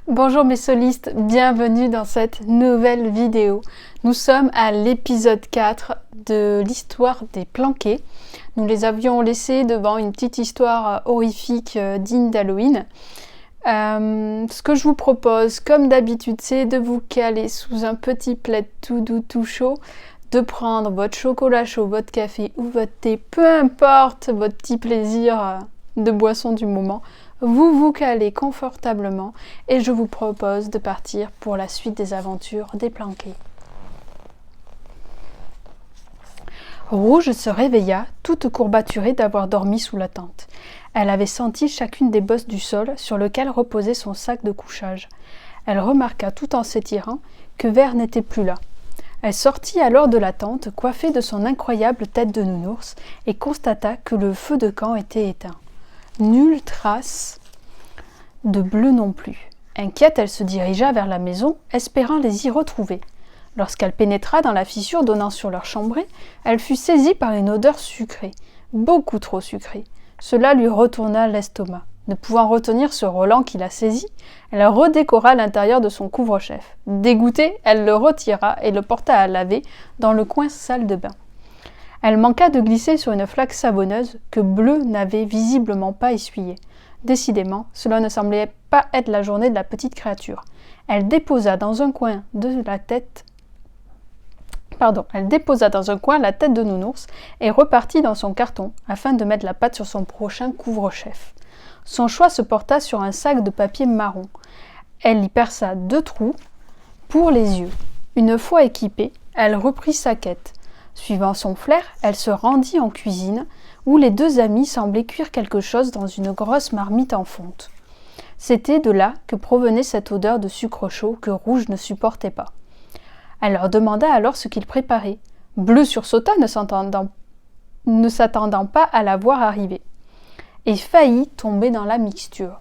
Bonjour mes solistes, bienvenue dans cette nouvelle vidéo. Nous sommes à l'épisode 4 de l'histoire des planqués. Nous les avions laissés devant une petite histoire horrifique digne d'Halloween. Ce que je vous propose, comme d'habitude, c'est de vous caler sous un petit plaid tout doux, tout chaud, de prendre votre chocolat chaud, votre café ou votre thé, peu importe votre petit plaisir de boisson du moment. Vous vous calez confortablement et je vous propose de partir pour la suite des aventures des planqués. Rouge se réveilla, toute courbaturée d'avoir dormi sous la tente. Elle avait senti chacune des bosses du sol sur lequel reposait son sac de couchage. Elle remarqua tout en s'étirant que Vert n'était plus là. Elle sortit alors de la tente, coiffée de son incroyable tête de nounours, et constata que le feu de camp était éteint. Nulle trace de Bleu non plus. Inquiète, elle se dirigea vers la maison, espérant les y retrouver. Lorsqu'elle pénétra dans la fissure donnant sur leur chambrée, elle fut saisie par une odeur sucrée, beaucoup trop sucrée. Cela lui retourna l'estomac. Ne pouvant retenir ce Roland qui la saisit, elle redécora l'intérieur de son couvre-chef. Dégoûtée, elle le retira et le porta à laver dans le coin salle de bain. Elle manqua de glisser sur une flaque savonneuse que Bleu n'avait visiblement pas essuyée. Décidément, cela ne semblait pas être la journée de la petite créature. Elle déposa dans un coin la tête de nounours et repartit dans son carton afin de mettre la patte sur son prochain couvre-chef. Son choix se porta sur un sac de papier marron. Elle y perça 2 trous pour les yeux. Une fois équipée, elle reprit sa quête. Suivant son flair, elle se rendit en cuisine, où les 2 amies semblaient cuire quelque chose dans une grosse marmite en fonte. C'était de là que provenait cette odeur de sucre chaud que Rouge ne supportait pas. Elle leur demanda alors ce qu'ils préparaient. Bleu sursauta, ne s'attendant pas à la voir arriver, et faillit tomber dans la mixture.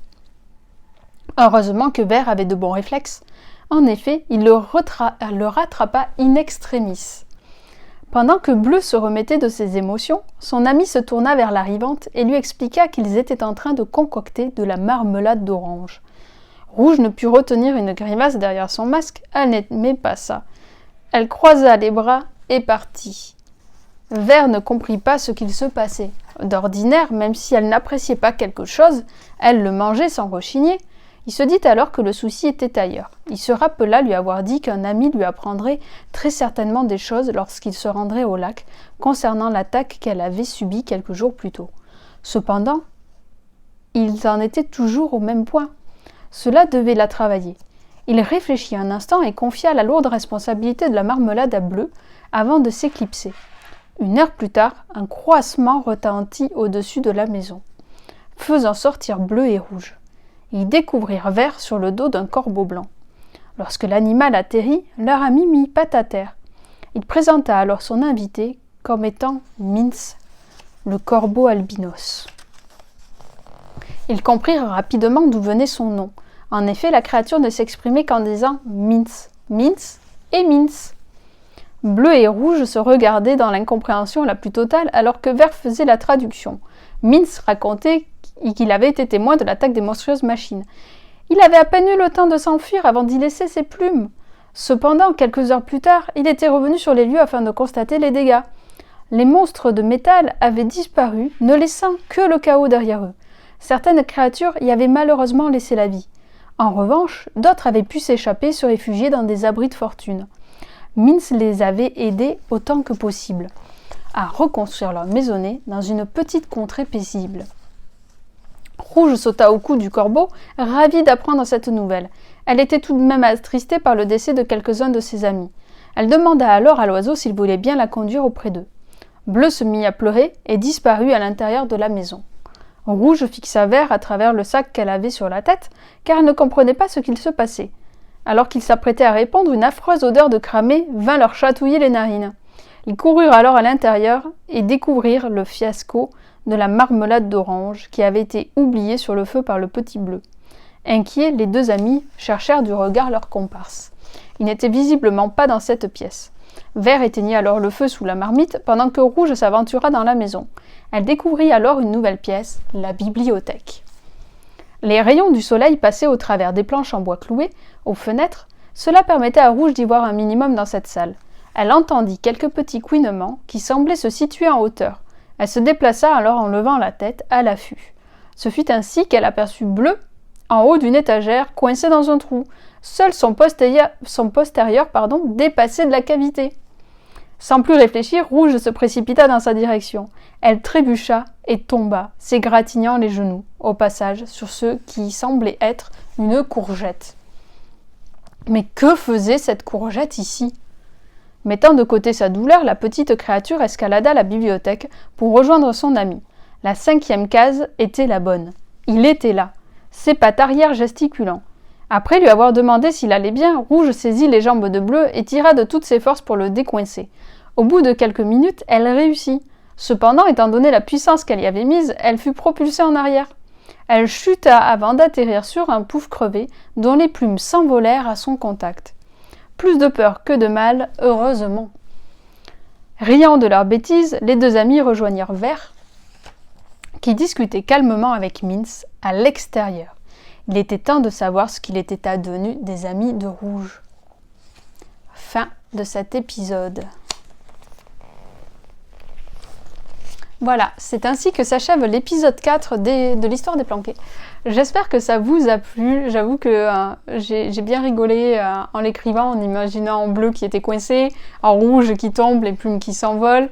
Heureusement que Vert avait de bons réflexes. En effet, il le rattrapa in extremis. Pendant que Bleu se remettait de ses émotions, son ami se tourna vers l'arrivante et lui expliqua qu'ils étaient en train de concocter de la marmelade d'orange. Rouge ne put retenir une grimace derrière son masque, elle n'aimait pas ça. Elle croisa les bras et partit. Vert ne comprit pas ce qu'il se passait. D'ordinaire, même si elle n'appréciait pas quelque chose, elle le mangeait sans rechigner. Il se dit alors que le souci était ailleurs. Il se rappela lui avoir dit qu'un ami lui apprendrait très certainement des choses lorsqu'il se rendrait au lac concernant l'attaque qu'elle avait subie quelques jours plus tôt. Cependant, ils en étaient toujours au même point. Cela devait la travailler. Il réfléchit un instant et confia la lourde responsabilité de la marmelade à Bleu avant de s'éclipser. 1 heure plus tard, un croassement retentit au-dessus de la maison, faisant sortir Bleu et Rouge. Ils découvrirent Vert sur le dos d'un corbeau blanc. Lorsque l'animal atterrit, leur ami mit patte à terre. Il présenta alors son invité comme étant Mince, le corbeau albinos. Ils comprirent rapidement d'où venait son nom. En effet, la créature ne s'exprimait qu'en disant « Mince, Mince et Mince ». Bleu et Rouge se regardaient dans l'incompréhension la plus totale alors que Vert faisait la traduction. Mince racontait qu'il avait été témoin de l'attaque des monstrueuses machines. Il avait à peine eu le temps de s'enfuir avant d'y laisser ses plumes. Cependant, quelques heures plus tard, il était revenu sur les lieux afin de constater les dégâts. Les monstres de métal avaient disparu, ne laissant que le chaos derrière eux. Certaines créatures y avaient malheureusement laissé la vie. En revanche, d'autres avaient pu s'échapper et se réfugier dans des abris de fortune. Mince les avait aidés autant que possible à reconstruire leur maisonnée dans une petite contrée paisible. Rouge sauta au cou du corbeau, ravie d'apprendre cette nouvelle. Elle était tout de même attristée par le décès de quelques-uns de ses amis. Elle demanda alors à l'oiseau s'il voulait bien la conduire auprès d'eux. Bleu se mit à pleurer et disparut à l'intérieur de la maison. Rouge fixa Vert à travers le sac qu'elle avait sur la tête, car elle ne comprenait pas ce qu'il se passait. Alors qu'ils s'apprêtaient à répondre, une affreuse odeur de cramé vint leur chatouiller les narines. Ils coururent alors à l'intérieur et découvrirent le fiasco de la marmelade d'orange qui avait été oubliée sur le feu par le petit Bleu. Inquiets, les 2 amis cherchèrent du regard leur comparse. Il n'était visiblement pas dans cette pièce. Vert éteignit alors le feu sous la marmite pendant que Rouge s'aventura dans la maison. Elle découvrit alors une nouvelle pièce, la bibliothèque. Les rayons du soleil passaient au travers des planches en bois clouées, aux fenêtres. Cela permettait à Rouge d'y voir un minimum dans cette salle. Elle entendit quelques petits couinements qui semblaient se situer en hauteur. Elle se déplaça alors en levant la tête à l'affût. Ce fut ainsi qu'elle aperçut Bleu en haut d'une étagère, coincé dans un trou. Seul son postérieur dépassait de la cavité. Sans plus réfléchir, Rouge se précipita dans sa direction. Elle trébucha et tomba, s'égratignant les genoux, au passage, sur ce qui semblait être une courgette. Mais que faisait cette courgette ici ? Mettant de côté sa douleur, la petite créature escalada la bibliothèque pour rejoindre son ami. La 5e case était la bonne. Il était là, ses pattes arrière gesticulant. Après lui avoir demandé s'il allait bien, Rouge saisit les jambes de Bleu et tira de toutes ses forces pour le décoincer. Au bout de quelques minutes, elle réussit. Cependant, étant donné la puissance qu'elle y avait mise, elle fut propulsée en arrière. Elle chuta avant d'atterrir sur un pouf crevé, dont les plumes s'envolèrent à son contact. Plus de peur que de mal, heureusement. Riant de leurs bêtises, les deux amis rejoignirent Vert, qui discutait calmement avec Mince à l'extérieur. Il était temps de savoir ce qu'il était advenu des amis de Rouge. Fin de cet épisode. Voilà, c'est ainsi que s'achève l'épisode 4 de l'histoire des planqués. J'espère que ça vous a plu. J'avoue que j'ai bien rigolé en l'écrivant, en imaginant Bleu qui était coincé, en Rouge qui tombe, les plumes qui s'envolent.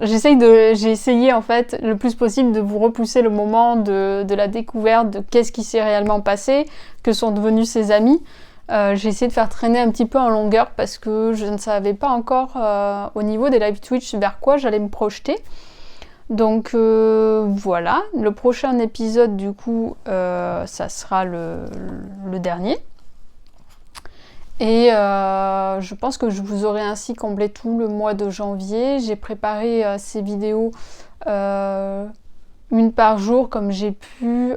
J'ai essayé en fait le plus possible de vous repousser le moment de la découverte de qu'est-ce qui s'est réellement passé, que sont devenus ses amis. J'ai essayé de faire traîner un petit peu en longueur parce que je ne savais pas encore au niveau des live Twitch vers quoi j'allais me projeter. Donc voilà, le prochain épisode du coup ça sera le dernier. Et je pense que je vous aurai ainsi comblé tout le mois de janvier. J'ai préparé ces vidéos une par jour comme j'ai pu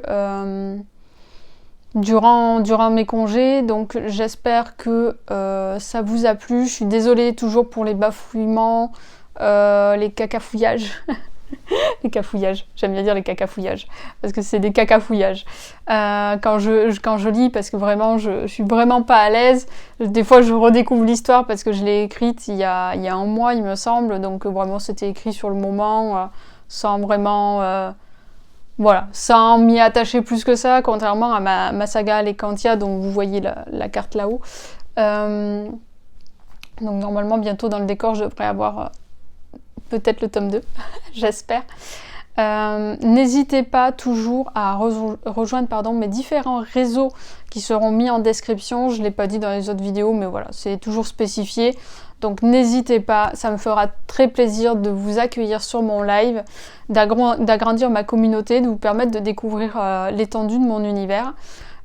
durant mes congés. Donc j'espère que ça vous a plu. Je suis désolée toujours pour les bafouillements, les cacafouillages. Les cafouillages, j'aime bien dire les cacafouillages, parce que c'est des cacafouillages. Quand je lis, parce que vraiment, je suis vraiment pas à l'aise. Des fois, je redécouvre l'histoire parce que je l'ai écrite il y a un mois, il me semble. Donc vraiment, c'était écrit sur le moment, sans vraiment... sans m'y attacher plus que ça, contrairement à ma saga Alecantia, dont vous voyez la carte là-haut. Donc normalement, bientôt dans le décor, je devrais avoir... peut-être le tome 2, j'espère. N'hésitez pas toujours à rejoindre mes différents réseaux qui seront mis en description. Je ne l'ai pas dit dans les autres vidéos, mais voilà, c'est toujours spécifié. Donc n'hésitez pas, ça me fera très plaisir de vous accueillir sur mon live, d'agrandir ma communauté, de vous permettre de découvrir l'étendue de mon univers.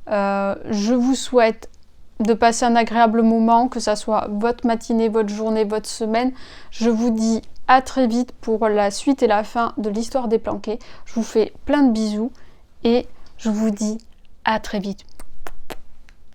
Je vous souhaite de passer un agréable moment, que ça soit votre matinée, votre journée, votre semaine. Je vous dis à très vite pour la suite et la fin de l'histoire des planqués. Je vous fais plein de bisous et je vous dis à très vite.